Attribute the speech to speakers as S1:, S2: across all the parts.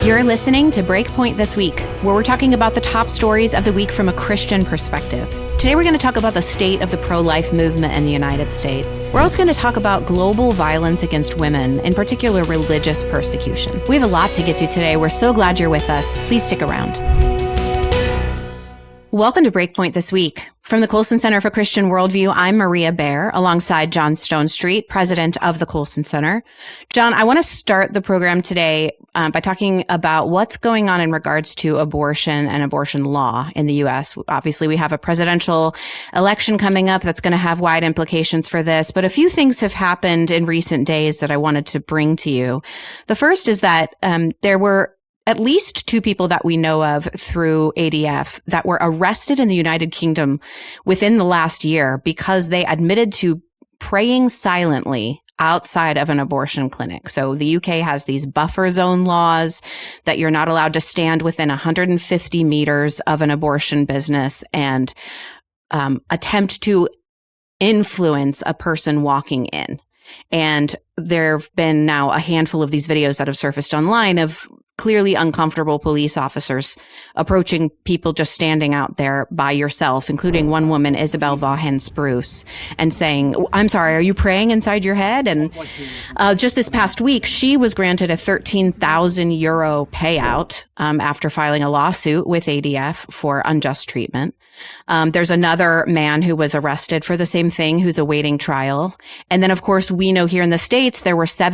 S1: You're listening to Breakpoint This Week, where we're talking about the top stories of the week from a Christian perspective. Today we're going to talk about the state of the pro-life movement in the United States. We're also going to talk about global violence against women, in particular religious persecution. We have a lot to get to today. We're so glad you're with us. Please stick around. Welcome to Breakpoint This Week. From the Colson Center for Christian Worldview, I'm Maria Baer, alongside John Stonestreet, president of the Colson Center. John, I want to start the program today by talking about what's going on in regards to abortion and abortion law in the U.S. Obviously, we have a presidential election coming up that's going to have wide implications for this, but a few things have happened in recent days that I wanted to bring to you. The first is that there were at least two people that we know of through ADF that were arrested in the United Kingdom within the last year because they admitted to praying silently outside of an abortion clinic. So the UK has these buffer zone laws that you're not allowed to stand within 150 meters of an abortion business and attempt to influence a person walking in. And there have been now a handful of these videos that have surfaced online of clearly uncomfortable police officers approaching people just standing out there by yourself, including one woman, Isabel Vaughan Spruce, and saying, "I'm sorry, are you praying inside your head?" And just this past week, she was granted a 13,000 euro payout after filing a lawsuit with ADF for unjust treatment. There's another man who was arrested for the same thing who's awaiting trial. And then, of course, we know here in the States, there were 8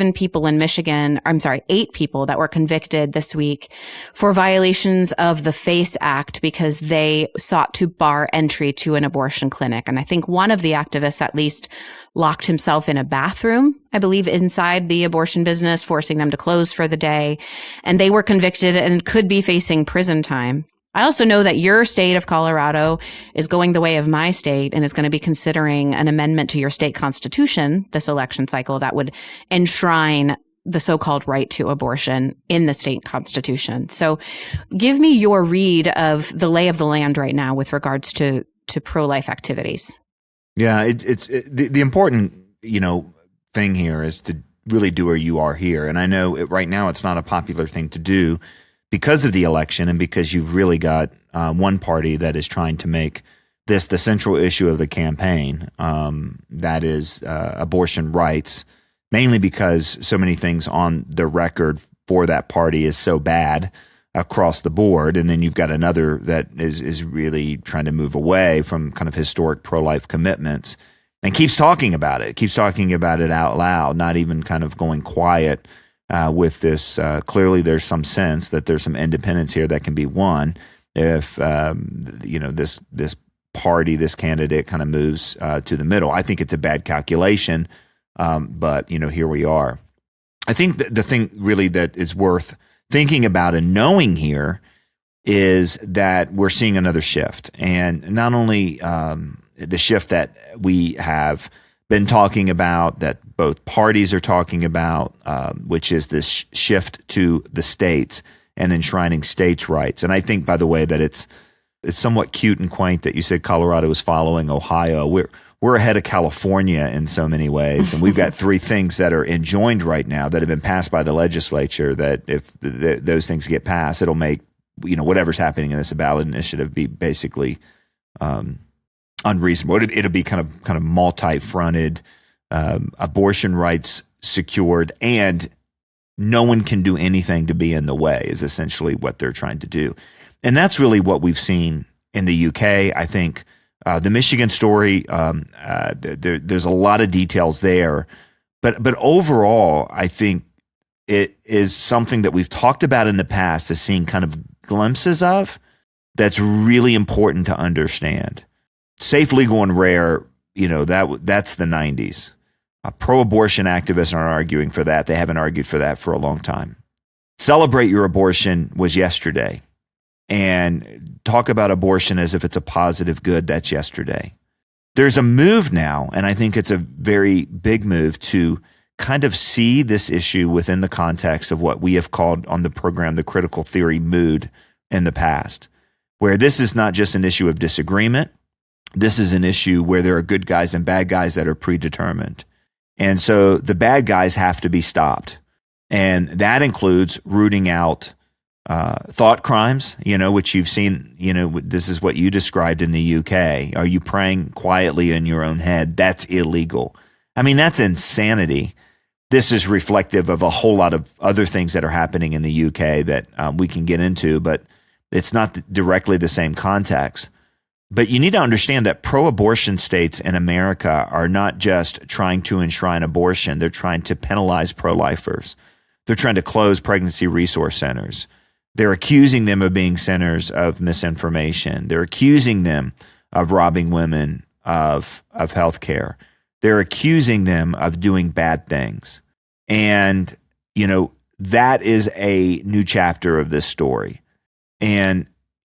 S1: people that were convicted this week for violations of the FACE Act because they sought to bar entry to an abortion clinic. And I think one of the activists at least locked himself in a bathroom, I believe, inside the abortion business, forcing them to close for the day. And they were convicted and could be facing prison time. I also know that your state of Colorado is going the way of my state and is going to be considering an amendment to your state constitution this election cycle that would enshrine the so-called right to abortion in the state constitution. So give me your read of the lay of the land right now with regards to pro-life activities.
S2: Yeah, the important, thing here is to really do where you are here. And I know right now it's not a popular thing to do because of the election and because you've really got one party that is trying to make this the central issue of the campaign, that is abortion rights, mainly because so many things on the record for that party is so bad across the board. And then you've got another that is really trying to move away from kind of historic pro-life commitments and keeps talking about it out loud, not even kind of going quiet with this. Clearly, there's some sense that there's some independence here that can be won if, this party, this candidate kind of moves to the middle. I think it's a bad calculation. But here we are. I think the thing really that is worth thinking about and knowing here is that we're seeing another shift, and not only the shift that we have been talking about, that both parties are talking about, which is this shift to the states and enshrining states' rights. And I think, by the way, that it's somewhat cute and quaint that you said Colorado is following Ohio. We're ahead of California in so many ways, and we've got 3 things that are enjoined right now that have been passed by the legislature that if those things get passed, it'll make whatever's happening in this ballot initiative be basically unreasonable. It'll be kind of multi-fronted, abortion rights secured, and no one can do anything to be in the way is essentially what they're trying to do, and that's really what we've seen in the UK. I think. The Michigan story, there's a lot of details there, but overall, I think it is something that we've talked about in the past as seeing kind of glimpses of that's really important to understand. Safe, legal, and rare, that's the 90s. Pro-abortion activists aren't arguing for that. They haven't argued for that for a long time. Celebrate your abortion was yesterday. And talk about abortion as if it's a positive good, that's yesterday. There's a move now, and I think it's a very big move to kind of see this issue within the context of what we have called on the program the critical theory mood in the past, where this is not just an issue of disagreement. This is an issue where there are good guys and bad guys that are predetermined. And so the bad guys have to be stopped. And that includes rooting out thought crimes, which you've seen, this is what you described in the UK. Are you praying quietly in your own head? That's illegal. I mean, that's insanity. This is reflective of a whole lot of other things that are happening in the UK that we can get into, but it's not directly the same context. But you need to understand that pro-abortion states in America are not just trying to enshrine abortion. They're trying to penalize pro-lifers. They're trying to close pregnancy resource centers. They're accusing them of being centers of misinformation. They're accusing them of robbing women of health care. They're accusing them of doing bad things. And, that is a new chapter of this story. And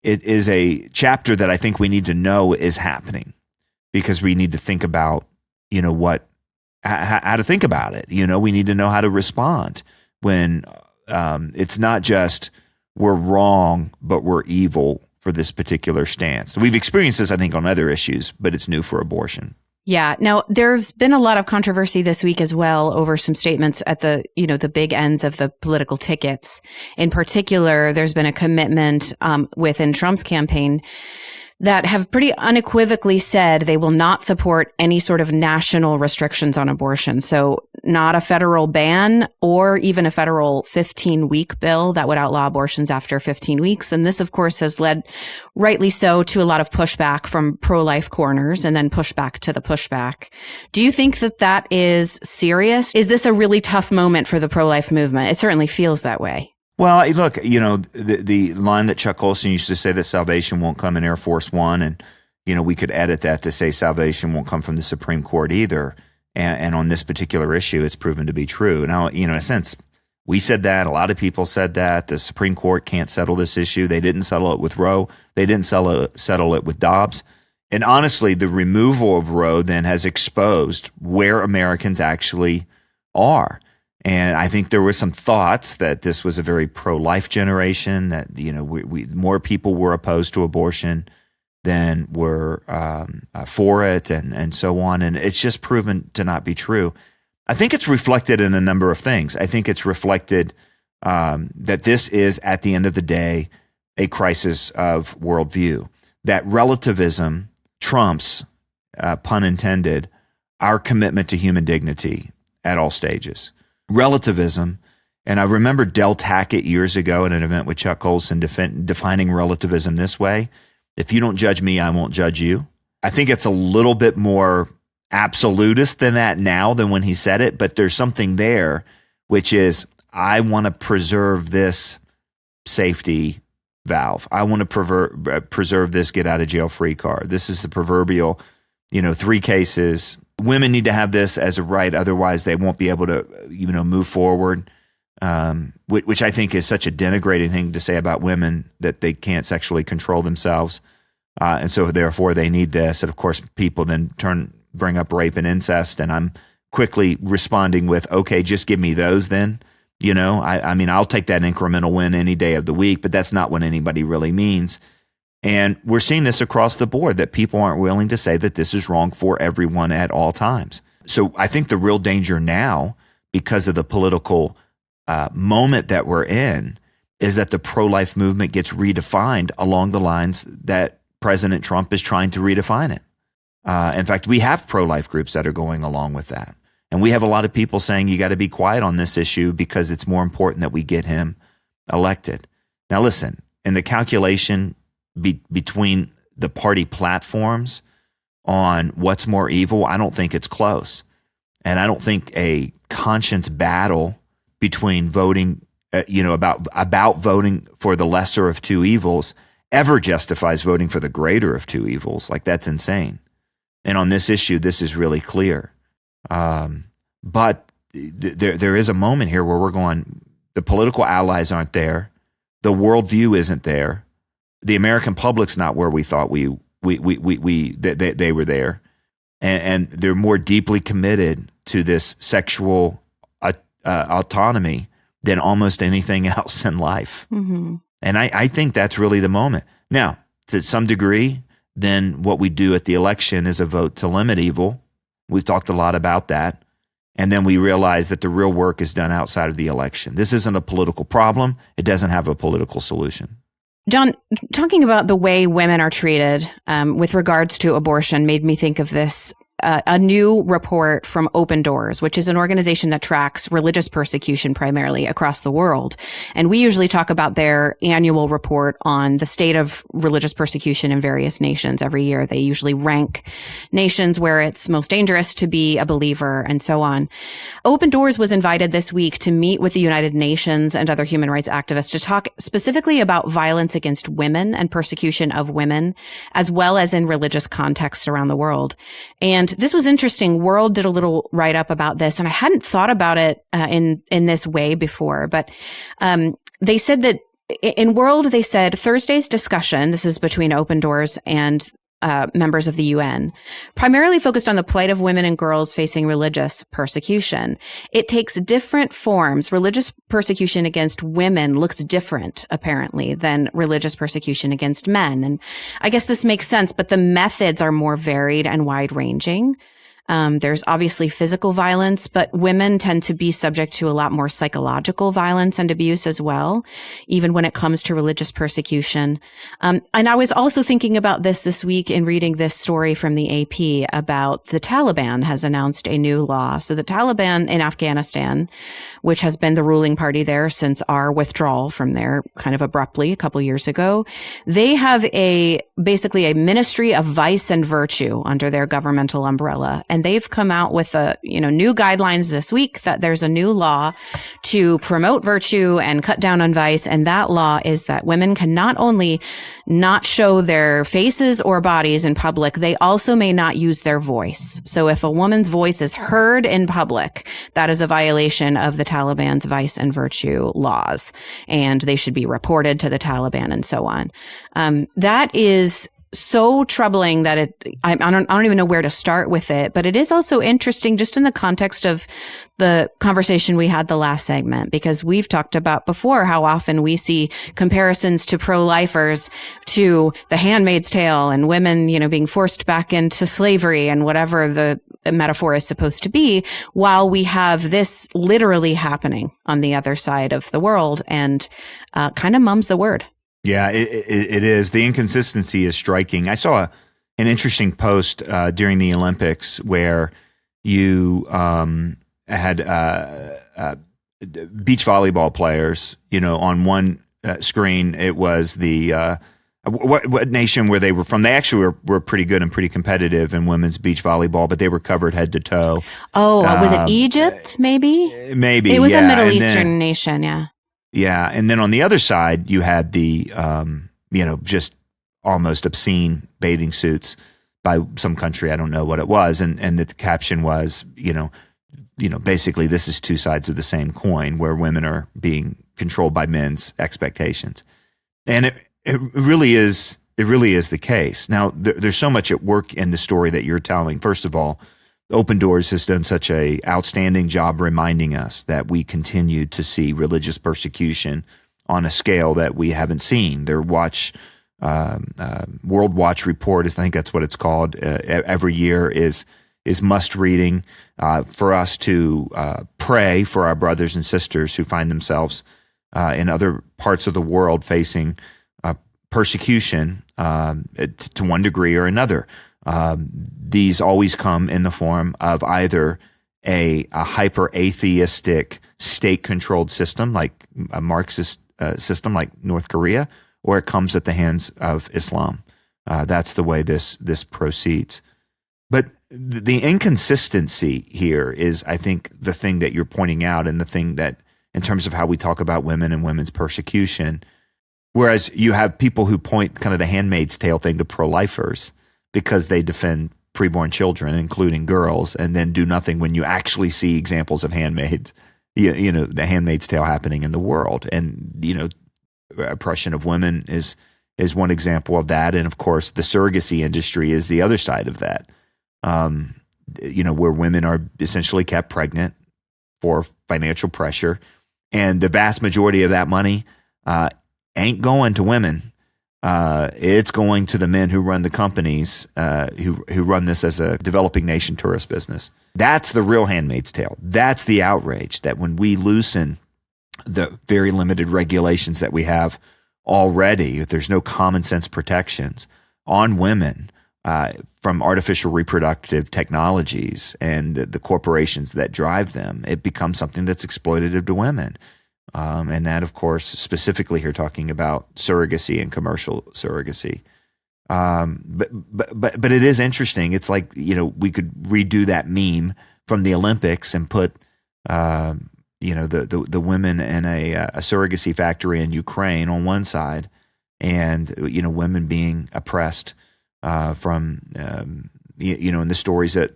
S2: it is a chapter that I think we need to know is happening, because we need to think about, how to think about it. We need to know how to respond when it's not just we're wrong, but we're evil for this particular stance. We've experienced this, I think, on other issues, but it's new for abortion.
S1: Yeah. Now, there's been a lot of controversy this week as well over some statements at the big ends of the political tickets. In particular, there's been a commitment within Trump's campaign that have pretty unequivocally said they will not support any sort of national restrictions on abortion. So not a federal ban or even a federal 15-week bill that would outlaw abortions after 15 weeks. And this, of course, has led, rightly so, to a lot of pushback from pro-life corners and then pushback to the pushback. Do you think that is serious? Is this a really tough moment for the pro-life movement? It certainly feels that way.
S2: Well, look, the line that Chuck Colson used to say that salvation won't come in Air Force One, and, we could edit that to say salvation won't come from the Supreme Court either. And on this particular issue, it's proven to be true. Now, in a sense, we said that. A lot of people said that. The Supreme Court can't settle this issue. They didn't settle it with Roe. They didn't settle it with Dobbs. And honestly, the removal of Roe then has exposed where Americans actually are. And I think there were some thoughts that this was a very pro-life generation, that, more people were opposed to abortion than were for it, and so on. And it's just proven to not be true. I think it's reflected in a number of things. I think it's reflected that this is, at the end of the day, a crisis of worldview, that relativism trumps, pun intended, our commitment to human dignity at all stages. Relativism, and I remember Del Tackett years ago at an event with Chuck Colson defining relativism this way: if you don't judge me, I won't judge you. I think it's a little bit more absolutist than that now than when he said it, but there's something there, which is, I want to preserve this safety valve. I want to preserve this get out of jail free card. This is the proverbial, 3 cases. Women need to have this as a right, otherwise they won't be able to, move forward. Which I think is such a denigrating thing to say about women, that they can't sexually control themselves, and so therefore they need this. And of course, people then bring up rape and incest, and I'm quickly responding with, "Okay, just give me those then." I mean, I'll take that incremental win any day of the week, but that's not what anybody really means. And we're seeing this across the board, that people aren't willing to say that this is wrong for everyone at all times. So I think the real danger now, because of the political moment that we're in, is that the pro-life movement gets redefined along the lines that President Trump is trying to redefine it. In fact, we have pro-life groups that are going along with that. And we have a lot of people saying you got to be quiet on this issue because it's more important that we get him elected. Now, listen, in the calculation between the party platforms on what's more evil, I don't think it's close. And I don't think a conscience battle between voting, about voting for the lesser of two evils ever justifies voting for the greater of two evils. Like, that's insane. And on this issue, this is really clear. But there is a moment here where we're going, the political allies aren't there. The worldview isn't there. The American public's not where we thought they were there. And they're more deeply committed to this sexual autonomy than almost anything else in life. Mm-hmm. And I think that's really the moment. Now, to some degree, then what we do at the election is a vote to limit evil. We've talked a lot about that. And then we realize that the real work is done outside of the election. This isn't a political problem. It doesn't have a political solution.
S1: John, talking about the way women are treated with regards to abortion made me think of this. A new report from Open Doors, which is an organization that tracks religious persecution primarily across the world. And we usually talk about their annual report on the state of religious persecution in various nations every year. They usually rank nations where it's most dangerous to be a believer and so on. Open Doors was invited this week to meet with the United Nations and other human rights activists to talk specifically about violence against women and persecution of women, as well as in religious contexts around the world. And this was interesting. World did a little write-up about this, and I hadn't thought about it in this way before. But they said that in World, they said Thursday's discussion, this is between Open Doors and members of the UN, primarily focused on the plight of women and girls facing religious persecution. It takes different forms. Religious persecution against women looks different, apparently, than religious persecution against men. And I guess this makes sense, but the methods are more varied and wide-ranging. There's obviously physical violence, but women tend to be subject to a lot more psychological violence and abuse as well, even when it comes to religious persecution. And I was also thinking about this week in reading this story from the AP about the Taliban has announced a new law. So the Taliban in Afghanistan, which has been the ruling party there since our withdrawal from there kind of abruptly a couple years ago, they have basically a ministry of vice and virtue under their governmental umbrella. And they've come out with new guidelines this week that there's a new law to promote virtue and cut down on vice. And that law is that women can not only not show their faces or bodies in public, they also may not use their voice. So if a woman's voice is heard in public, that is a violation of the Taliban's vice and virtue laws, and they should be reported to the Taliban and so on. That is so troubling that I don't even know where to start with it, but it is also interesting just in the context of the conversation we had the last segment, because we've talked about before how often we see comparisons to pro-lifers to The Handmaid's Tale and women, being forced back into slavery and whatever the metaphor is supposed to be, while we have this literally happening on the other side of the world, and kind of mum's the word.
S2: Yeah, it is. The inconsistency is striking. I saw an interesting post during the Olympics where you had beach volleyball players. On one screen it was the what nation where they were from. They actually were pretty good and pretty competitive in women's beach volleyball, but they were covered head to toe.
S1: Oh, was it Egypt? Maybe.
S2: Maybe
S1: it was a Middle
S2: and
S1: Eastern nation. Yeah.
S2: Yeah, and then on the other side, you had the, just almost obscene bathing suits by some country. I don't know what it was, and the caption was, basically this is two sides of the same coin, where women are being controlled by men's expectations, and it really is the case. Now, there's so much at work in the story that you're telling. First of all, Open Doors has done such a outstanding job reminding us that we continue to see religious persecution on a scale that we haven't seen. Their World Watch report, I think that's what it's called, every year is must reading for us to pray for our brothers and sisters who find themselves in other parts of the world facing persecution to one degree or another. These always come in the form of either a hyper-atheistic, state-controlled system, like a Marxist system like North Korea, or it comes at the hands of Islam. That's the way this proceeds. But the inconsistency here is, I think, the thing that you're pointing out, and the thing that, in terms of how we talk about women and women's persecution, whereas you have people who point kind of the Handmaid's Tale thing to pro-lifers, because they defend preborn children, including girls, and then do nothing when you actually see examples of the Handmaid's Tale happening in the world. And, oppression of women is one example of that. And of course, the surrogacy industry is the other side of that, where women are essentially kept pregnant for financial pressure. And the vast majority of that money ain't going to women. It's going to the men who run the companies, who run this as a developing nation tourist business. That's the real Handmaid's Tale. That's the outrage, that when we loosen the very limited regulations that we have already, if there's no common sense protections on women from artificial reproductive technologies and the corporations that drive them, it becomes something that's exploitative to women. And that, of course, specifically here talking about surrogacy and commercial surrogacy. But it is interesting. It's like, we could redo that meme from the Olympics and put, the women in a surrogacy factory in Ukraine on one side, and women being oppressed from in the stories that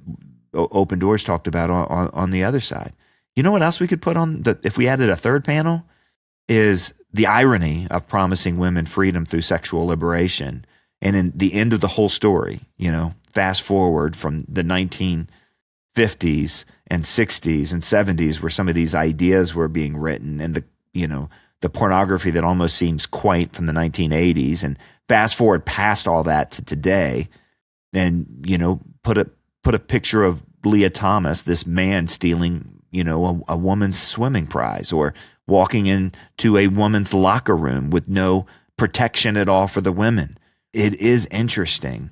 S2: Open Doors talked about on the other side. You know what else we could put on if we added a third panel, is the irony of promising women freedom through sexual liberation, and in the end of the whole story, fast forward from the 1950s and 60s and 70s, where some of these ideas were being written, and the pornography that almost seems quaint from the 1980s, and fast forward past all that to today, and put a picture of Leah Thomas, this man stealing a woman's swimming prize, or walking into a woman's locker room with no protection at all for the women. It is interesting,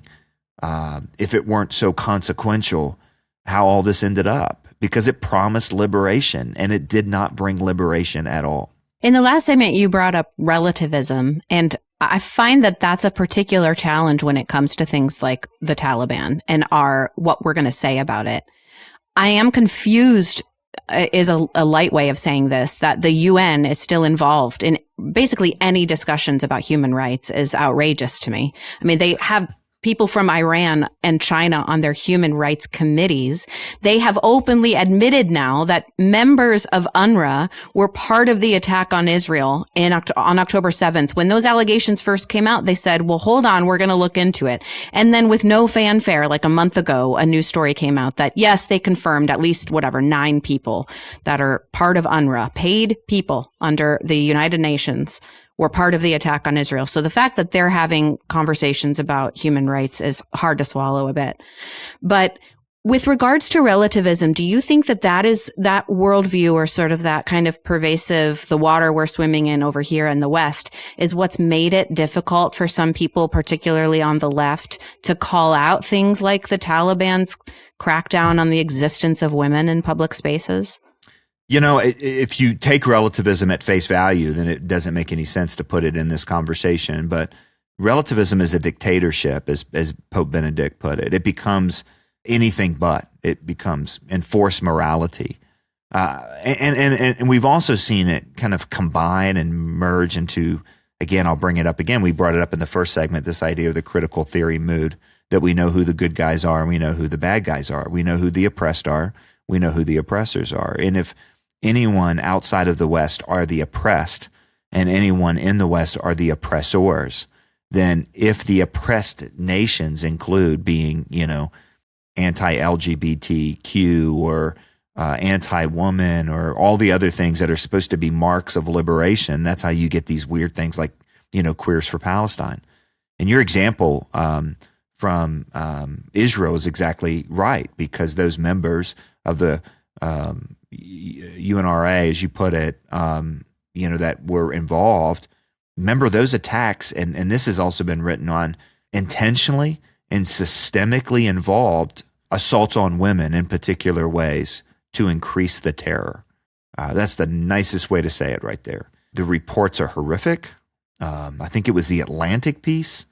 S2: if it weren't so consequential, how all this ended up, because it promised liberation and it did not bring liberation at all.
S1: In the last segment, you brought up relativism, and I find that that's a particular challenge when it comes to things like the Taliban and what we're going to say about it. I am confused, is a light way of saying this, that the UN is still involved in basically any discussions about human rights is outrageous to me. I mean, they have people from Iran and China on their human rights committees. They have openly admitted now that members of UNRWA were part of the attack on Israel on October 7th. When those allegations first came out, they said, well, hold on, we're going to look into it. And then with no fanfare, like a month ago, a news story came out that, yes, they confirmed at least 9 people that are part of UNRWA, paid people under the United Nations, were part of the attack on Israel. So the fact that they're having conversations about human rights is hard to swallow a bit. But with regards to relativism, do you think that that worldview, or sort of that kind of pervasive, the water we're swimming in over here in the West, is what's made it difficult for some people, particularly on the left, to call out things like the Taliban's crackdown on the existence of women in public spaces?
S2: If you take relativism at face value, then it doesn't make any sense to put it in this conversation. But relativism is a dictatorship, as Pope Benedict put it. It becomes anything but. It becomes enforced morality. And we've also seen it kind of combine and merge into, again, I'll bring it up again. We brought it up in the first segment, this idea of the critical theory mood, that we know who the good guys are and we know who the bad guys are. We know who the oppressed are. We know who the oppressors are. And if anyone outside of the West are the oppressed and anyone in the West are the oppressors, then if the oppressed nations include being, anti-LGBTQ or anti-woman or all the other things that are supposed to be marks of liberation, that's how you get these weird things like, Queers for Palestine. And your example from Israel is exactly right, because those members of the UNRWA, as you put it, that were involved. Remember those attacks, and this has also been written on, intentionally and systemically involved assaults on women in particular ways to increase the terror. That's the nicest way to say it right there. The reports are horrific. I think it was the Atlantic piece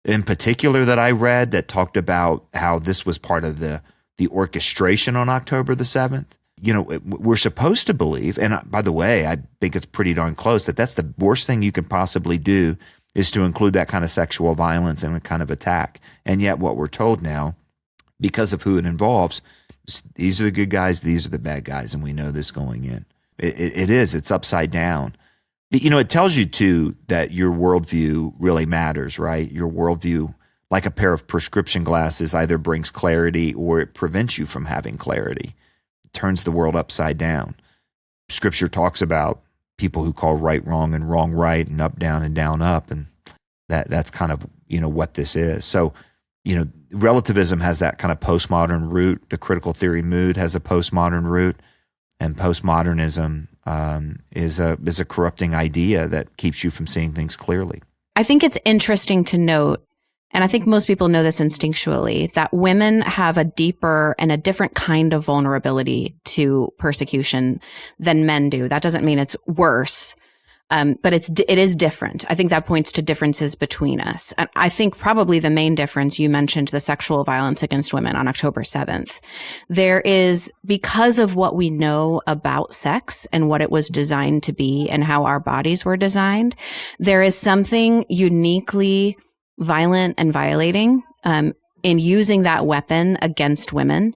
S2: in particular that I read that talked about how this was part of the orchestration on October the 7th. We're supposed to believe, and by the way, I think it's pretty darn close, that's the worst thing you can possibly do, is to include that kind of sexual violence and a kind of attack. And yet what we're told now, because of who it involves, these are the good guys, these are the bad guys, and we know this going in. It's upside down. It tells you too that your worldview really matters, right? Your worldview, like a pair of prescription glasses, either brings clarity or it prevents you from having clarity. It turns the world upside down. Scripture talks about people who call right wrong and wrong right and up down and down up. And That's kind of, what this is. So, relativism has that kind of postmodern root. The critical theory mood has a postmodern root, and postmodernism is a corrupting idea that keeps you from seeing things clearly.
S1: I think it's interesting to note, and I think most people know this instinctually, that women have a deeper and a different kind of vulnerability to persecution than men do. That doesn't mean it's worse. But it is different. I think that points to differences between us. And I think probably the main difference, you mentioned the sexual violence against women on October 7th. There is, because of what we know about sex and what it was designed to be and how our bodies were designed, there is something uniquely violent and violating in using that weapon against women.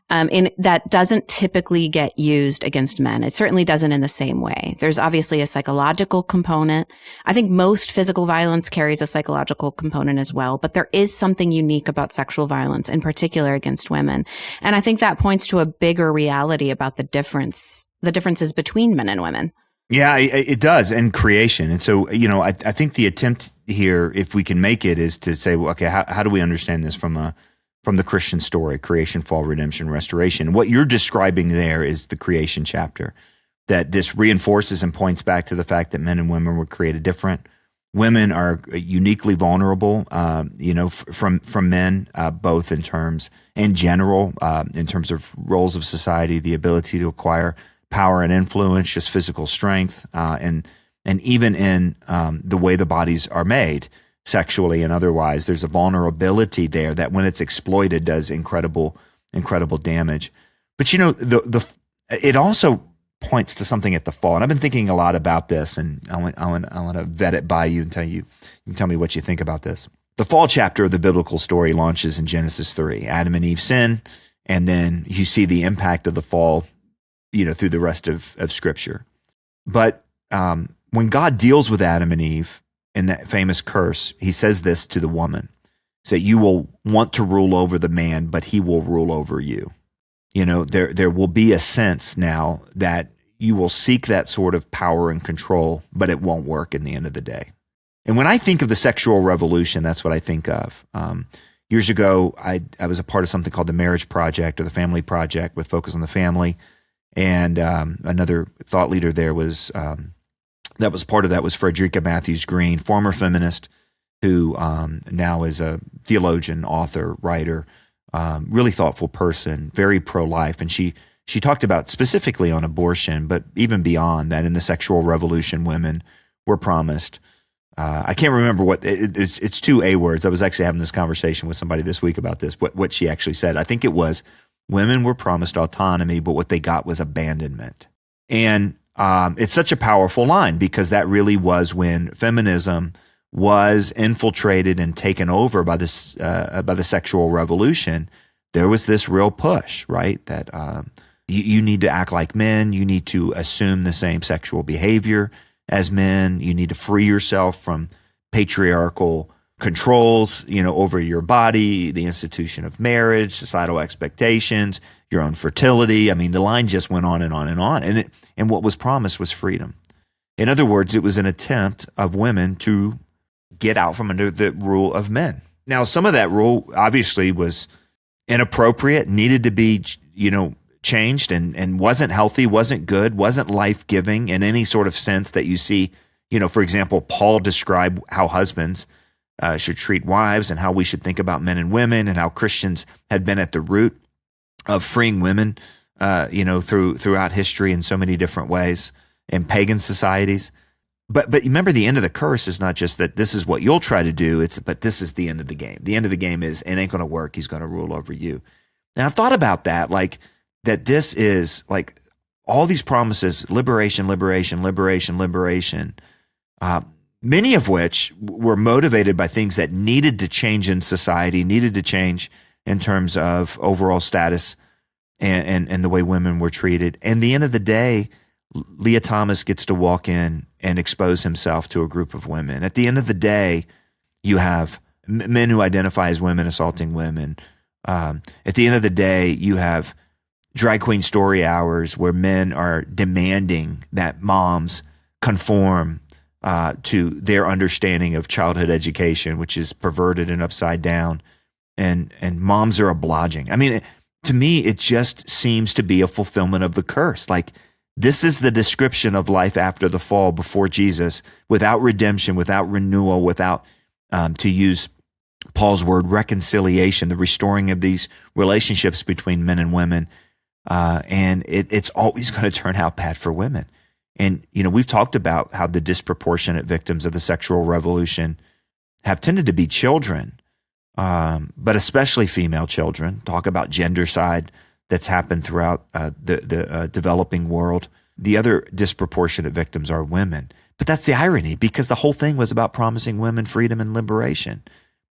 S1: That doesn't typically get used against men. It certainly doesn't in the same way. There's obviously a psychological component. I think most physical violence carries a psychological component as well, but there is something unique about sexual violence, in particular against women. And I think that points to a bigger reality about the differences between men and women.
S2: Yeah, it does, and creation. And so, I think the attempt here, if we can make it, is to say, well, okay, how do we understand this from the Christian story, creation, fall, redemption, restoration? What you're describing there is the creation chapter, that this reinforces and points back to the fact that men and women were created different. Women are uniquely vulnerable, from men, both in terms of roles of society, the ability to acquire power and influence, just physical strength, and even in the way the bodies are made, sexually and otherwise. There's a vulnerability there that when it's exploited does incredible damage. But it also points to something at the fall. And I've been thinking a lot about this, and I want to vet it by you and you can tell me what you think about this. The fall chapter of the biblical story launches in Genesis 3. Adam and Eve sin, and then you see the impact of the fall, through the rest of Scripture. But when God deals with Adam and Eve in that famous curse, he says this to the woman: so you will want to rule over the man, but he will rule over you. There will be a sense now that you will seek that sort of power and control, but it won't work in the end of the day. And when I think of the sexual revolution, that's what I think of. Years ago, I was a part of something called the Marriage Project, or the Family Project, with focus on the family. And another thought leader there was that was part of that was Frederica Matthews Green, former feminist, who now is a theologian, author, writer, really thoughtful person, very pro-life. And she talked about specifically on abortion, but even beyond that, in the sexual revolution, women were promised. I can't remember what it's two A words. I was actually having this conversation with somebody this week about this. What she actually said, I think it was, women were promised autonomy, but what they got was abandonment. And it's such a powerful line, because that really was when feminism was infiltrated and taken over by the sexual revolution. There was this real push, right? That you need to act like men. You need to assume the same sexual behavior as men. You need to free yourself from patriarchal controls, over your body, the institution of marriage, societal expectations, your own fertility. I mean, the line just went on and on and on. And what was promised was freedom. In other words, it was an attempt of women to get out from under the rule of men. Now, some of that rule obviously was inappropriate, needed to be, changed, and wasn't healthy, wasn't good, wasn't life-giving in any sort of sense that you see. For example, Paul described how husbands should treat wives, and how we should think about men and women, and how Christians had been at the root of freeing women, throughout history in so many different ways in pagan societies. But remember, the end of the curse is not just that this is what you'll try to do, but this is the end of the game. The end of the game is, it ain't going to work. He's going to rule over you. And I've thought about that, like that this is like all these promises, liberation, liberation, liberation, liberation, many of which were motivated by things that needed to change in society, needed to change in terms of overall status and the way women were treated. And at the end of the day, Leah Thomas gets to walk in and expose himself to a group of women. At the end of the day, you have men who identify as women assaulting women. At the end of the day, you have drag queen story hours where men are demanding that moms conform to their understanding of childhood education, which is perverted and upside down, and moms are obliging. I mean, to me, it just seems to be a fulfillment of the curse. Like, this is the description of life after the fall before Jesus, without redemption, without renewal, without, to use Paul's word, reconciliation, the restoring of these relationships between men and women. And it's always going to turn out bad for women. And, we've talked about how the disproportionate victims of the sexual revolution have tended to be children, but especially female children. Talk about gendercide that's happened throughout the developing world. The other disproportionate victims are women. But that's the irony, because the whole thing was about promising women freedom and liberation.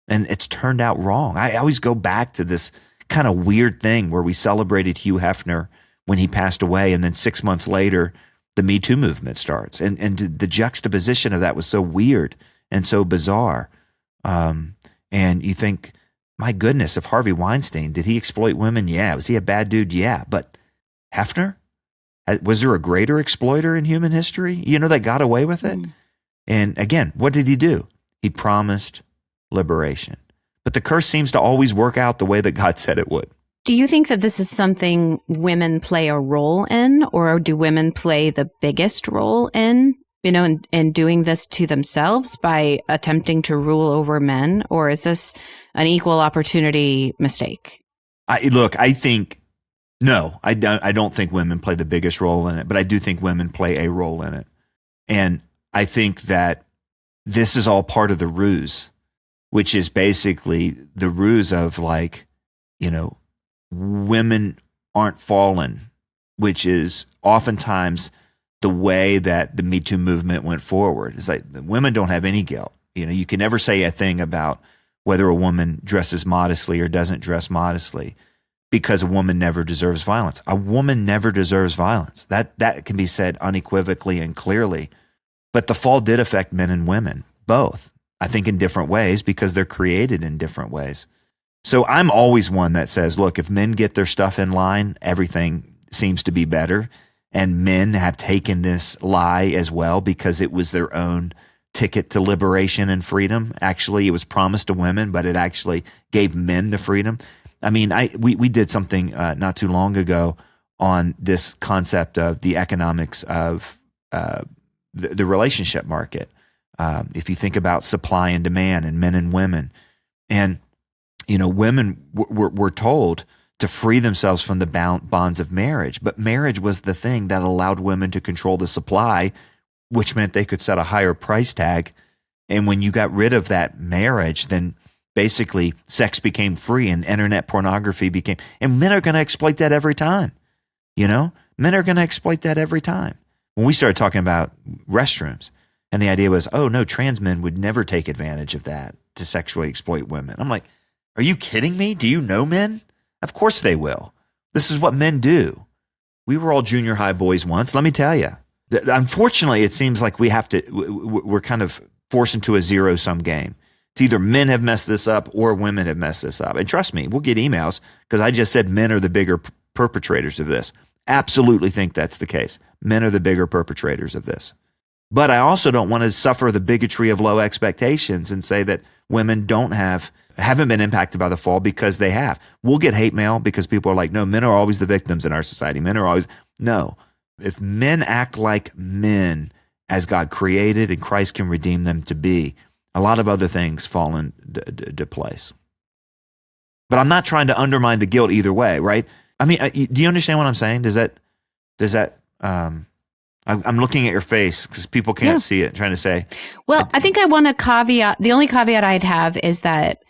S2: And it's turned out wrong. I always go back to this kind of weird thing where we celebrated Hugh Hefner when he passed away, and then 6 months later, the Me Too movement starts. And the juxtaposition of that was so weird and so bizarre. And you think, my goodness, if Harvey Weinstein, did he exploit women? Yeah. Was he a bad dude? Yeah. But Hefner? Was there a greater exploiter in human history, that got away with it? And again, what did he do? He promised liberation. But the curse seems to always work out the way that God said it would.
S1: Do you think that this is something women play a role in, or do women play the biggest role in, in doing this to themselves by attempting to rule over men? Or is this an equal opportunity mistake?
S2: I don't think women play the biggest role in it, but I do think women play a role in it. And I think that this is all part of the ruse, which is basically the ruse of women aren't fallen, which is oftentimes the way that the Me Too movement went forward. It's like women don't have any guilt. You can never say a thing about whether a woman dresses modestly or doesn't dress modestly, because a woman never deserves violence. A woman never deserves violence. That can be said unequivocally and clearly. But the fall did affect men and women, both, I think, in different ways, because they're created in different ways. So I'm always one that says, look, if men get their stuff in line, everything seems to be better. And men have taken this lie as well, because it was their own ticket to liberation and freedom. Actually, it was promised to women, but it actually gave men the freedom. I mean, we did something not too long ago on this concept of the economics of the relationship market. If you think about supply and demand and men and women, and women were told to free themselves from the bonds of marriage, but marriage was the thing that allowed women to control the supply, which meant they could set a higher price tag. And when you got rid of that marriage, then basically sex became free and internet pornography became, and men are going to exploit that every time. Men are going to exploit that every time. When we started talking about restrooms, and the idea was, oh no, trans men would never take advantage of that to sexually exploit women. I'm like, are you kidding me? Do you know men? Of course they will. This is what men do. We were all junior high boys once. Let me tell you. Unfortunately, it seems like we're kind of forced into a zero-sum game. It's either men have messed this up or women have messed this up. And trust me, we'll get emails, because I just said men are the bigger perpetrators of this. Absolutely think that's the case. Men are the bigger perpetrators of this. But I also don't want to suffer the bigotry of low expectations and say that women haven't been impacted by the fall, because they have. We'll get hate mail because people are like, no, men are always the victims in our society. No. If men act like men as God created and Christ can redeem them to be, a lot of other things fall into place. But I'm not trying to undermine the guilt either way, right? I mean, do you understand what I'm saying? I'm looking at your face because people can't see it, trying to say.
S1: Well, I think I want to caveat. The only caveat I'd have is that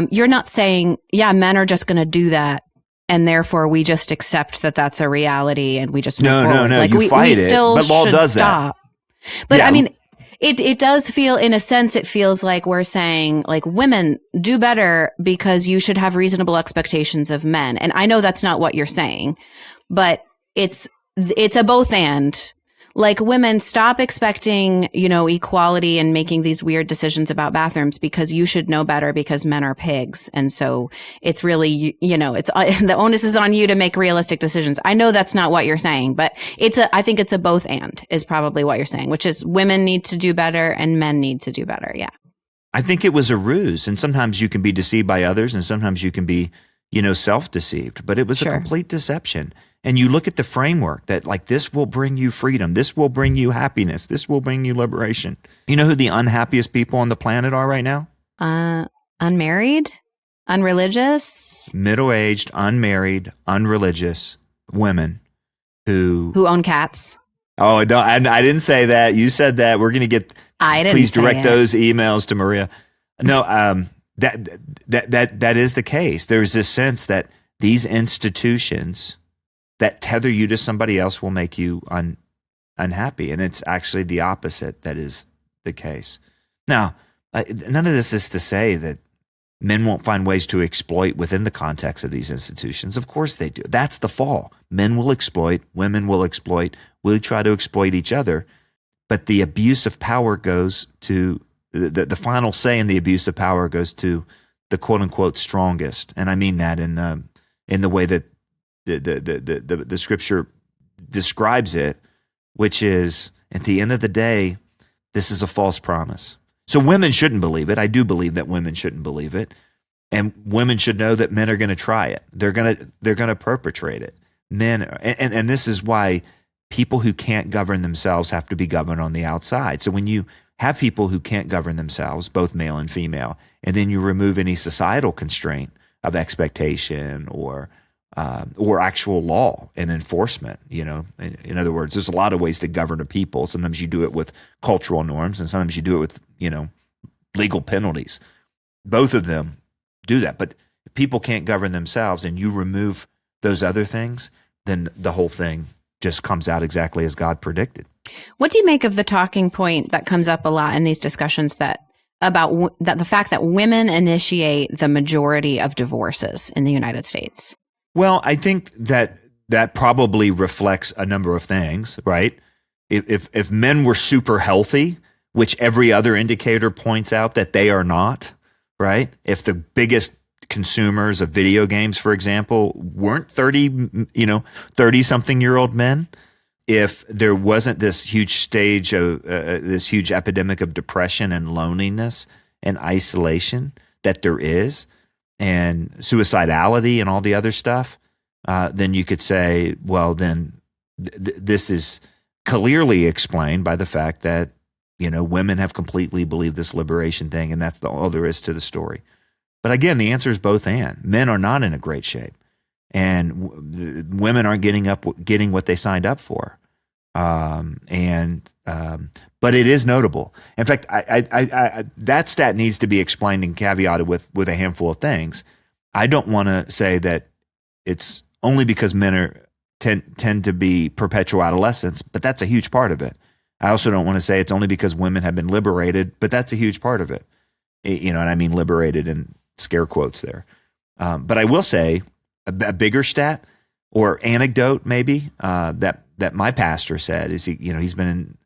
S1: you're not saying, yeah, men are just going to do that, and therefore we just accept that that's a reality and we just move forward.
S2: No. Like, you fight it,
S1: still
S2: but law
S1: should
S2: does
S1: stop.
S2: that.
S1: But yeah. I mean, it does feel, in a sense, it feels like we're saying, like, women do better because you should have reasonable expectations of men. And I know that's not what you're saying, but it's a both and. Like, women, stop expecting, equality and making these weird decisions about bathrooms because you should know better because men are pigs. And so it's really, it's the onus is on you to make realistic decisions. I know that's not what you're saying, but I think it's a both and is probably what you're saying, which is women need to do better and men need to do better. Yeah.
S2: I think it was a ruse, and sometimes you can be deceived by others and sometimes you can be, self-deceived, but it was a complete deception. And you look at the framework that like, this will bring you freedom. This will bring you happiness. This will bring you liberation. You know who the unhappiest people on the planet are right now?
S1: Unmarried, unreligious,
S2: middle-aged, unmarried, unreligious women who
S1: own cats.
S2: Oh, no, I didn't say that. You said that. We're going to get. Please direct those emails to Maria. No, that is the case. There's this sense that these institutions that tether you to somebody else will make you unhappy. And it's actually the opposite that is the case. Now, none of this is to say that men won't find ways to exploit within the context of these institutions. Of course they do. That's the fall. Men will exploit, women will exploit, we'll try to exploit each other. But the abuse of power goes to, the final say in the abuse of power goes to the quote unquote strongest. And I mean that in the way that the scripture describes it, which is at the end of the day, this is a false promise. So women shouldn't believe it. I do believe that women shouldn't believe it. And women should know that men are going to try it. They're going to perpetrate it. Men are, and this is why people who can't govern themselves have to be governed on the outside. So when you have people who can't govern themselves, both male and female, and then you remove any societal constraint of expectation or actual law and enforcement, in other words, there's a lot of ways to govern a people. Sometimes you do it with cultural norms and sometimes you do it with, legal penalties. Both of them do that. But if people can't govern themselves and you remove those other things, then the whole thing just comes out exactly as God predicted.
S1: What do you make of the talking point that comes up a lot in these discussions that the fact that women initiate the majority of divorces in the United States?
S2: Well, I think that probably reflects a number of things, right? If men were super healthy, which every other indicator points out that they are not, right? If the biggest consumers of video games, for example, weren't 30-something-year-old men, if there wasn't this huge stage of this huge epidemic of depression and loneliness and isolation that there is, and suicidality and all the other stuff, then you could say, well, then this is clearly explained by the fact that, women have completely believed this liberation thing, and that's all there is to the story. But again, the answer is both and. Men are not in a great shape, and women aren't getting what they signed up for. But it is notable. In fact, I that stat needs to be explained and caveated with a handful of things. I don't want to say that it's only because men tend to be perpetual adolescents, but that's a huge part of it. I also don't want to say it's only because women have been liberated, but that's a huge part of it. And I mean liberated in scare quotes there. But I will say a bigger stat or anecdote maybe that my pastor said is he's been in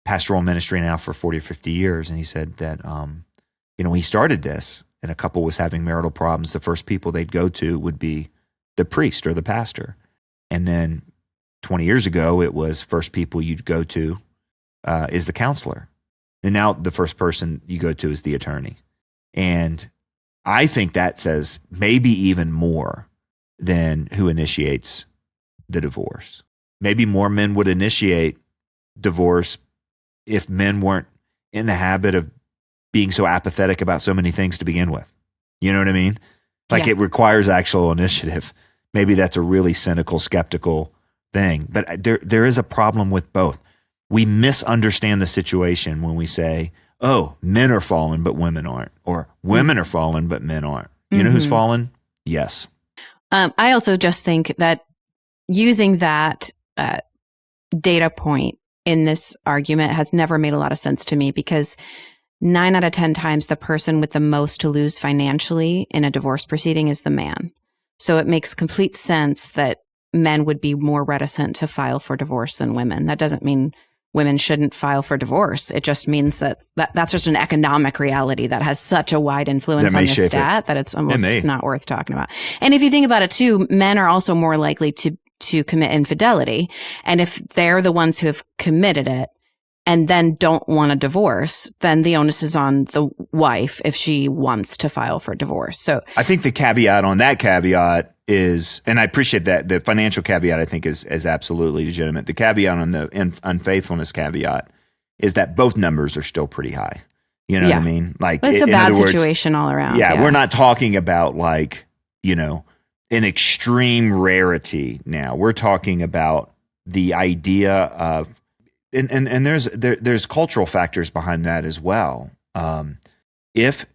S2: pastoral ministry now for 40 or 50 years, and he said that when he started this and a couple was having marital problems, the first people they'd go to would be the priest or the pastor, and then 20 years ago it was first people you'd go to is the counselor, and now the first person you go to is the attorney. And I think that says maybe even more than who initiates the divorce. Maybe more men would initiate divorce if men weren't in the habit of being so apathetic about so many things to begin with. You know what I mean? Like It requires actual initiative. Maybe that's a really cynical, skeptical thing. But there is a problem with both. We misunderstand the situation when we say, oh, men are fallen, but women aren't. Or women are fallen, but men aren't. You know who's fallen? Yes.
S1: I also just think that using that data point in this argument has never made a lot of sense to me, because 9 out of 10 times the person with the most to lose financially in a divorce proceeding is the man. So it makes complete sense that men would be more reticent to file for divorce than women. That doesn't mean women shouldn't file for divorce. It just means that's just an economic reality that has such a wide influence on this stat that it's almost not worth talking about. And if you think about it too, men are also more likely to commit infidelity. And if they're the ones who have committed it and then don't want a divorce, then the onus is on the wife if she wants to file for divorce. So
S2: I think the caveat on that caveat is, and I appreciate that, the financial caveat I think is absolutely legitimate. The caveat on the unfaithfulness caveat is that both numbers are still pretty high. You know what I mean? Like,
S1: but it's a bad situation all around.
S2: Yeah, we're not talking about like, an extreme rarity now. We're talking about the idea of, and there's cultural factors behind that as well. If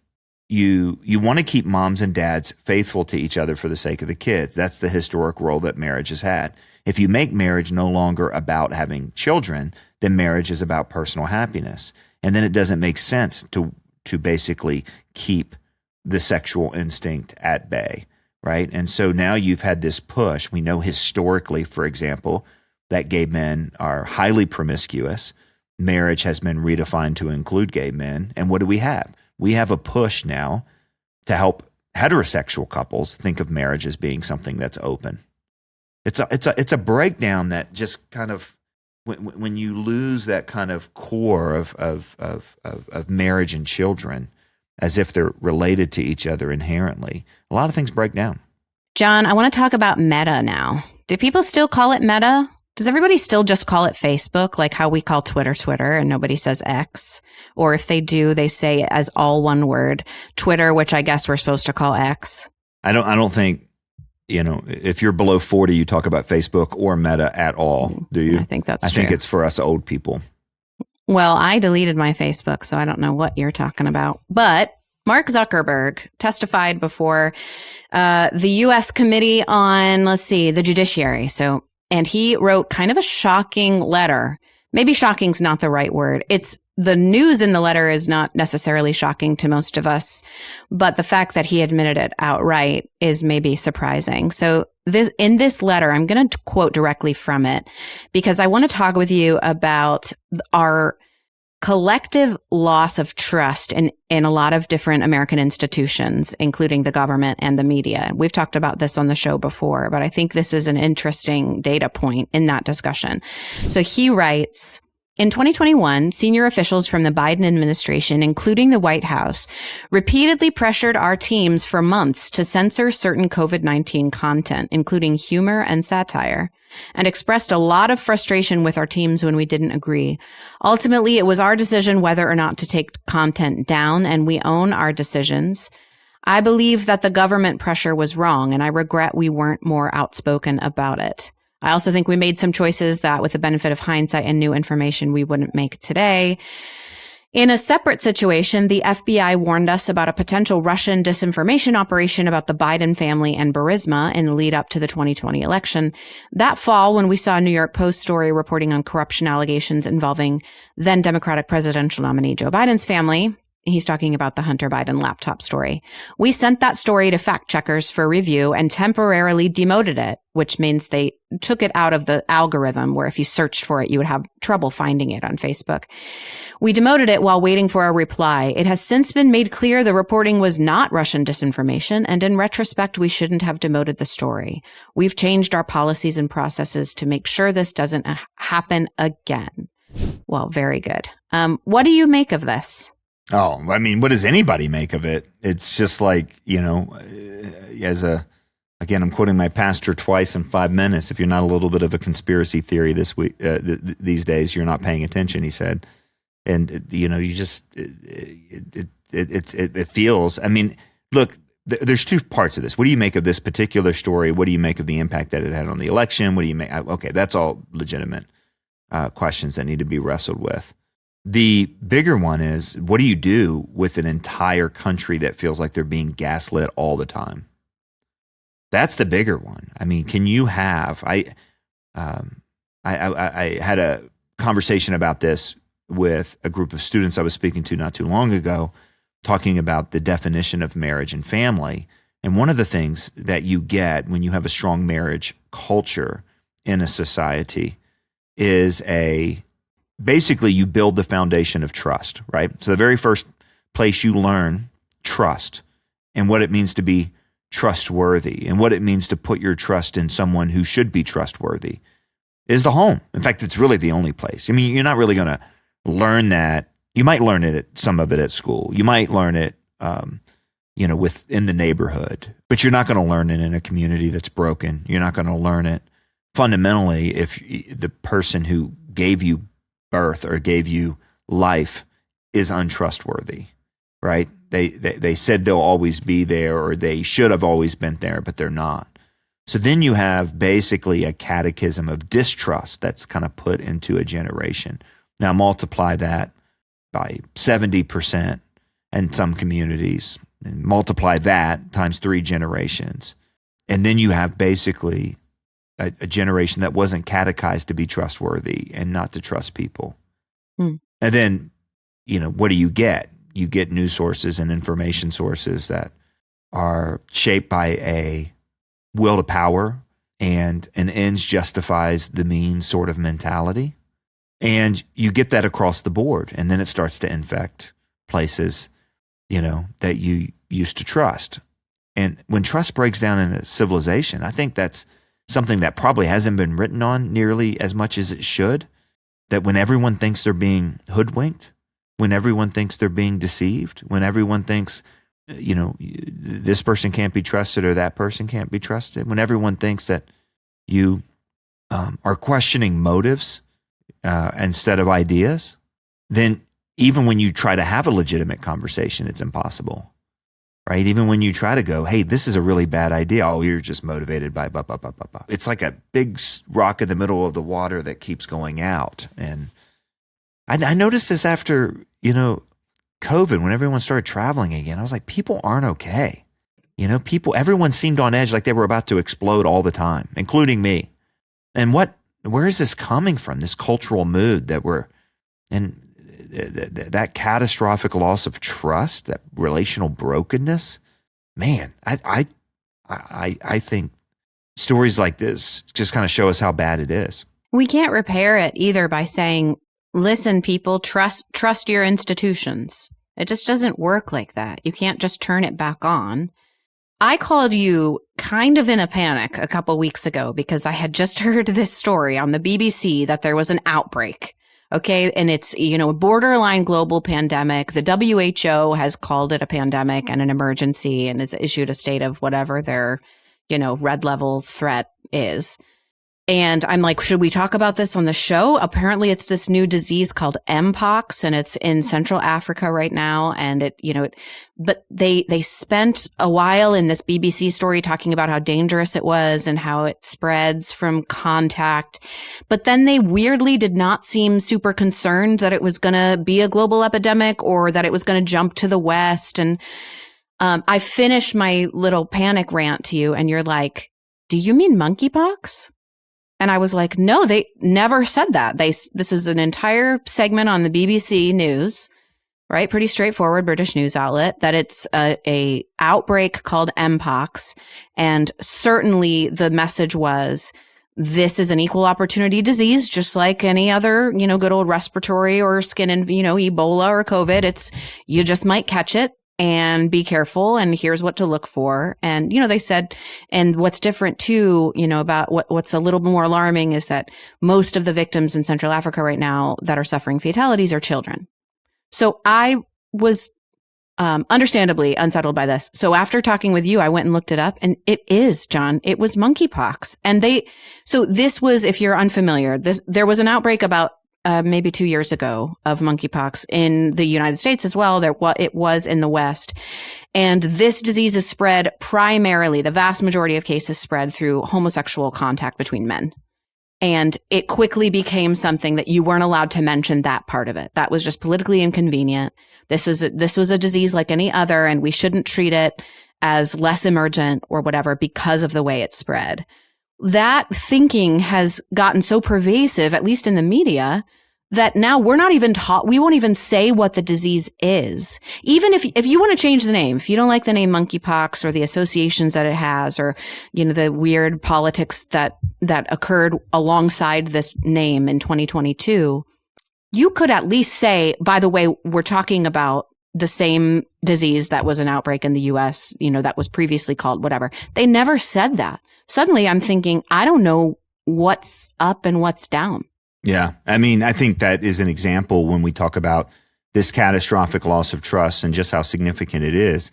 S2: you want to keep moms and dads faithful to each other for the sake of the kids, that's the historic role that marriage has had. If you make marriage no longer about having children, then marriage is about personal happiness. And then it doesn't make sense to basically keep the sexual instinct at bay, right? And so now you've had this push. We know historically, for example, that gay men are highly promiscuous. Marriage has been redefined to include gay men. And what do we have? We have a push now to help heterosexual couples think of marriage as being something that's open. It's a breakdown that just kind of, when you lose that kind of core of marriage and children, as if they're related to each other inherently, a lot of things break down.
S1: John, I want to talk about Meta now. Do people still call it Meta? Does everybody still just call it Facebook, like how we call Twitter and nobody says X? Or if they do, they say it as all one word, Twitter, which I guess we're supposed to call X.
S2: I don't think, if you're below 40, you talk about Facebook or Meta at all, do you?
S1: I think that's true.
S2: I think it's for us old people.
S1: Well, I deleted my Facebook, so I don't know what you're talking about. But Mark Zuckerberg testified before the U.S. Committee on, the Judiciary. And he wrote kind of a shocking letter. Maybe shocking's not the right word. It's the news in the letter is not necessarily shocking to most of us, but the fact that he admitted it outright is maybe surprising. So in this letter, I'm going to quote directly from it because I want to talk with you about our collective loss of trust in a lot of different American institutions, including the government and the media. We've talked about this on the show before, but I think this is an interesting data point in that discussion. So he writes, in 2021, senior officials from the Biden administration, including the White House, repeatedly pressured our teams for months to censor certain COVID-19 content, including humor and satire, and expressed a lot of frustration with our teams when we didn't agree. Ultimately, it was our decision whether or not to take content down, and we own our decisions. I believe that the government pressure was wrong, and I regret we weren't more outspoken about it. I also think we made some choices that, with the benefit of hindsight and new information, we wouldn't make today. In a separate situation, the FBI warned us about a potential Russian disinformation operation about the Biden family and Burisma in the lead up to the 2020 election. That fall, when we saw a New York Post story reporting on corruption allegations involving then Democratic presidential nominee Joe Biden's family, he's talking about the Hunter Biden laptop story. We sent that story to fact checkers for review and temporarily demoted it, which means they took it out of the algorithm where if you searched for it, you would have trouble finding it on Facebook. We demoted it while waiting for a reply. It has since been made clear the reporting was not Russian disinformation, and in retrospect, we shouldn't have demoted the story. We've changed our policies and processes to make sure this doesn't happen again. Well, very good. What do you make of this?
S2: Oh, I mean, what does anybody make of it? It's just like, again, I'm quoting my pastor twice in 5 minutes. If you're not a little bit of a conspiracy theory this week, these days, you're not paying attention, he said. And, you just, it feels, I mean, look, there's two parts of this. What do you make of this particular story? What do you make of the impact that it had on the election? What do you make? Okay, that's all legitimate questions that need to be wrestled with. The bigger one is, what do you do with an entire country that feels like they're being gaslit all the time? That's the bigger one. I mean, can you have? I had a conversation about this with a group of students I was speaking to not too long ago, talking about the definition of marriage and family. And one of the things that you get when you have a strong marriage culture in a society is a basically you build the foundation of trust, right? So the very first place you learn trust and what it means to be trustworthy and what it means to put your trust in someone who should be trustworthy is the home. In fact, it's really the only place. I mean, you're not really going to learn that. You might learn some of it at school. You might learn it, within the neighborhood, but you're not going to learn it in a community that's broken. You're not going to learn it fundamentally if the person who gave you birth or gave you life is untrustworthy, right? They said they'll always be there, or they should have always been there, but they're not. So then you have basically a catechism of distrust that's kind of put into a generation. Now multiply that by 70% in some communities, and multiply that times 3 generations. And then you have basically a generation that wasn't catechized to be trustworthy and not to trust people. And then, what do you get? You get news sources and information sources that are shaped by a will to power and an ends justifies the means sort of mentality. And you get that across the board. And then it starts to infect places, that you used to trust. And when trust breaks down in a civilization, I think that's something that probably hasn't been written on nearly as much as it should. That when everyone thinks they're being hoodwinked, when everyone thinks they're being deceived, when everyone thinks, this person can't be trusted or that person can't be trusted, when everyone thinks that you are questioning motives instead of ideas, then even when you try to have a legitimate conversation, it's impossible, right? Even when you try to go, hey, this is a really bad idea. Oh, you're just motivated by blah, blah, blah, blah, blah. It's like a big rock in the middle of the water that keeps going out. And I noticed this after, COVID, when everyone started traveling again. I was like, people aren't okay. Everyone seemed on edge, like they were about to explode all the time, including me. And where is this coming from? This cultural mood that we're in, that catastrophic loss of trust, that relational brokenness. Man, I think stories like this just kind of show us how bad it is.
S1: We can't repair it either by saying, listen, people, trust your institutions. It just doesn't work like that. You can't just turn it back on. I called you kind of in a panic a couple weeks ago because I had just heard this story on the BBC that there was an outbreak. Okay. And it's, a borderline global pandemic. The WHO has called it a pandemic and an emergency and has issued a state of whatever their, red level threat is. And I'm like, should we talk about this on the show? Apparently it's this new disease called Mpox, and it's in Central Africa right now. And but they spent a while in this BBC story talking about how dangerous it was and how it spreads from contact. But then they weirdly did not seem super concerned that it was going to be a global epidemic or that it was going to jump to the West. And I finished my little panic rant to you and you're like, do you mean monkeypox? And I was like, no, they never said that. This is an entire segment on the BBC News, right? Pretty straightforward British news outlet, that it's a outbreak called Mpox. And certainly the message was, this is an equal opportunity disease, just like any other, good old respiratory or skin and, Ebola or COVID. You just might catch it. And be careful, and here's what to look for. And, they said, and what's different too, about what's a little more alarming is that most of the victims in Central Africa right now that are suffering fatalities are children. So I was understandably unsettled by this. So after talking with you, I went and looked it up, and it was monkeypox. And so this was, if you're unfamiliar, there was an outbreak about maybe 2 years ago of monkeypox in the United States as well. It was in the West. And this disease is spread primarily, the vast majority of cases spread through homosexual contact between men. And it quickly became something that you weren't allowed to mention that part of it. That was just politically inconvenient. This was a disease like any other, and we shouldn't treat it as less emergent or whatever because of the way it spread. That thinking has gotten so pervasive, at least in the media, that now we're not even taught, we won't even say what the disease is. Even if you want to change the name, if you don't like the name monkeypox or the associations that it has, or, the weird politics that occurred alongside this name in 2022, you could at least say, by the way, we're talking about the same disease that was an outbreak in the US, that was previously called whatever. They never said that. Suddenly I'm thinking, I don't know what's up and what's down.
S2: Yeah. I mean, I think that is an example when we talk about this catastrophic loss of trust and just how significant it is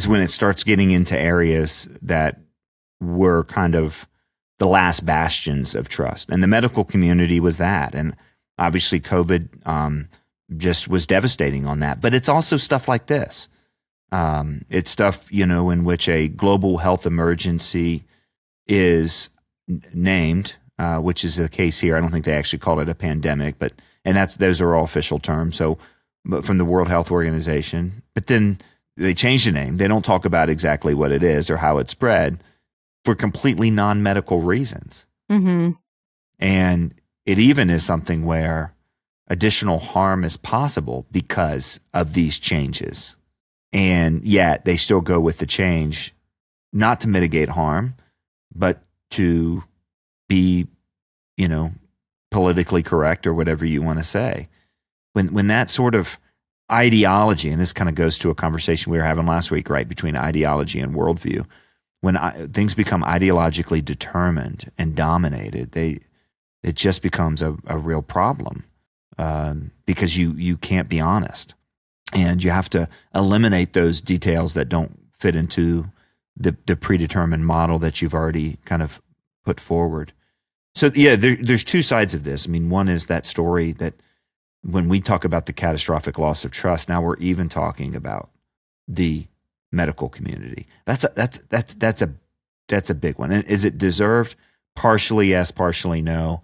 S2: when it starts getting into areas that were kind of the last bastions of trust. And the medical community was that. And obviously COVID just was devastating on that. But it's also stuff like this. It's stuff, in which a global health emergency is named, which is the case here. I don't think they actually called it a pandemic, those are all official terms. So, but from the World Health Organization, but then they changed the name. They don't talk about exactly what it is or how it spread for completely non-medical reasons.
S1: Mm-hmm.
S2: And it even is something where additional harm is possible because of these changes. And yet they still go with the change, not to mitigate harm, but to be, politically correct or whatever you want to say. When that sort of ideology, and this kind of goes to a conversation we were having last week, right, between ideology and worldview, when things become ideologically determined and dominated, it just becomes a real problem because you can't be honest, and you have to eliminate those details that don't fit into the predetermined model that you've already kind of put forward. So yeah, there's two sides of this. I mean, one is that story that when we talk about the catastrophic loss of trust, now we're even talking about the medical community. That's a big one. And is it deserved? Partially yes, partially no.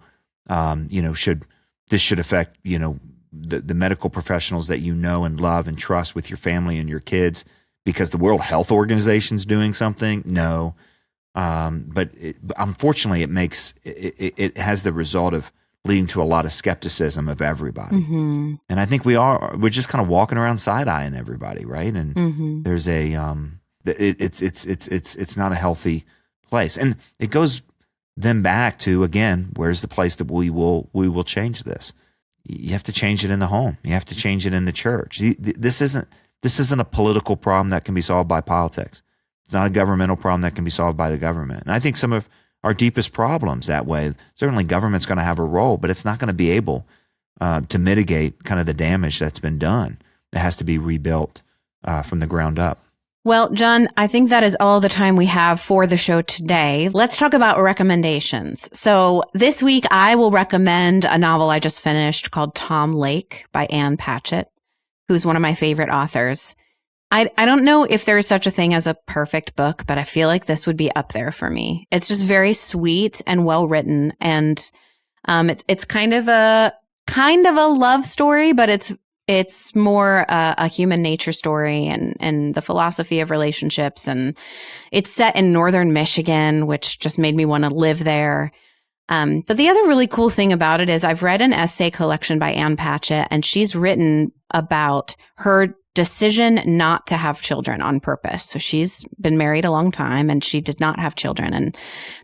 S2: Should affect the medical professionals that you know and love and trust with your family and your kids because the World Health Organization's doing something? No. But unfortunately, it has the result of leading to a lot of skepticism of everybody.
S1: Mm-hmm.
S2: And I think we're just kind of walking around side-eyeing everybody, right? And
S1: mm-hmm.
S2: there's it's not a healthy place. And it goes then back to, again, where's the place that we will change this? You have to change it in the home. You have to change it in the church. This isn't a political problem that can be solved by politics. It's not a governmental problem that can be solved by the government. And I think some of our deepest problems that way, certainly government's going to have a role, but it's not going to be able to mitigate kind of the damage that's been done. It has to be rebuilt from the ground up.
S1: Well, John, I think that is all the time we have for the show today. Let's talk about recommendations. So this week, I will recommend a novel I just finished called Tom Lake by Ann Patchett, who's one of my favorite authors. I don't know if there is such a thing as a perfect book, but I feel like this would be up there for me. It's just very sweet and well written, and it's kind of a love story, but it's more a human nature story and the philosophy of relationships, and it's set in northern Michigan, which just made me want to live there. But the other really cool thing about it is I've read an essay collection by Ann Patchett, and she's written about her decision not to have children on purpose. So she's been married a long time and she did not have children. And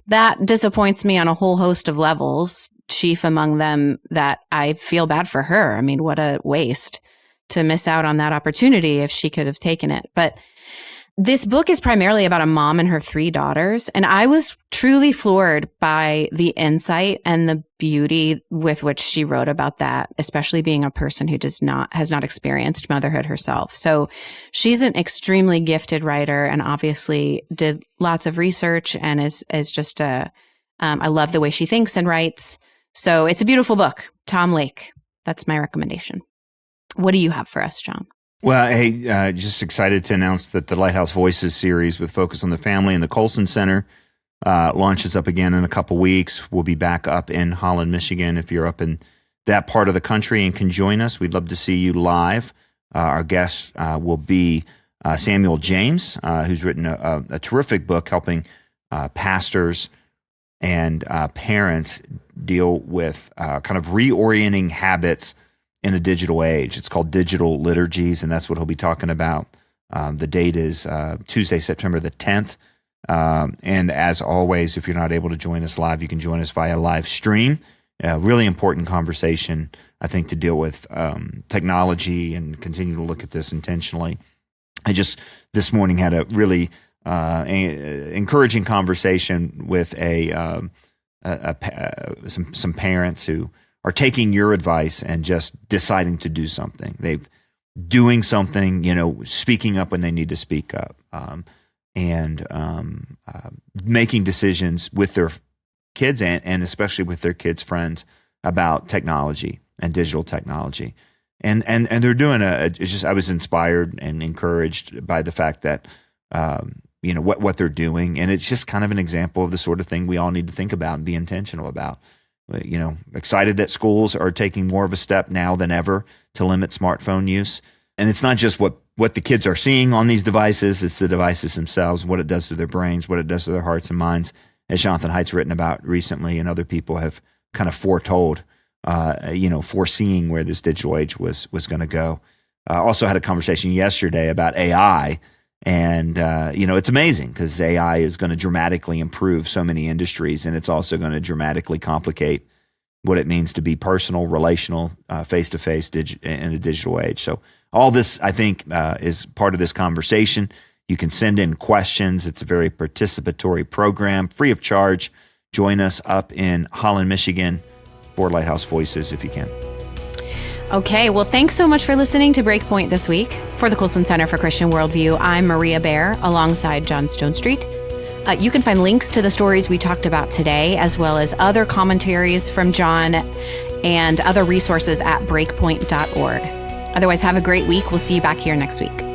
S1: that disappoints me on a whole host of levels, chief among them that I feel bad for her. I mean, what a waste to miss out on that opportunity if she could have taken it. But this book is primarily about a mom and her 3 daughters. And I was truly floored by the insight and the beauty with which she wrote about that, especially being a person who has not experienced motherhood herself. So she's an extremely gifted writer and obviously did lots of research and is just I love the way she thinks and writes. So it's a beautiful book. Tom Lake. That's my recommendation. What do you have for us, John?
S2: Well, hey, just excited to announce that the Lighthouse Voices series with Focus on the Family and the Colson Center launches up again in a couple weeks. We'll be back up in Holland, Michigan. If you're up in that part of the country and can join us, we'd love to see you live. Our guest will be Samuel James, who's written a terrific book helping pastors and parents deal with kind of reorienting habits in a digital age. It's called Digital Liturgies, and that's what he'll be talking about. The date is Tuesday, September the 10th. And as always, if you're not able to join us live, you can join us via live stream. Really important conversation I think, to deal with technology and continue to look at this intentionally. I just this morning had a really encouraging conversation with some parents who are taking your advice and just deciding to do something. They've doing something, speaking up when they need to speak up, and making decisions with their kids and especially with their kids' friends about technology and digital technology. And they're doing I was inspired and encouraged by the fact that, what they're doing. And it's just kind of an example of the sort of thing we all need to think about and be intentional about. Excited that schools are taking more of a step now than ever to limit smartphone use. And it's not just what the kids are seeing on these devices, it's the devices themselves, what it does to their brains, what it does to their hearts and minds, as Jonathan Haidt's written about recently and other people have kind of foretold, foreseeing where this digital age was going to go. Also had a conversation yesterday about AI. And, it's amazing because AI is going to dramatically improve so many industries, and it's also going to dramatically complicate what it means to be personal, relational, face-to-face in a digital age. So all this, I think, is part of this conversation. You can send in questions. It's a very participatory program, free of charge. Join us up in Holland, Michigan for Lighthouse Voices if you can.
S1: Okay, well, thanks so much for listening to Breakpoint this week. For the Colson Center for Christian Worldview, I'm Maria Baer alongside John Stonestreet. You can find links to the stories we talked about today, as well as other commentaries from John and other resources at breakpoint.org. Otherwise, have a great week. We'll see you back here next week.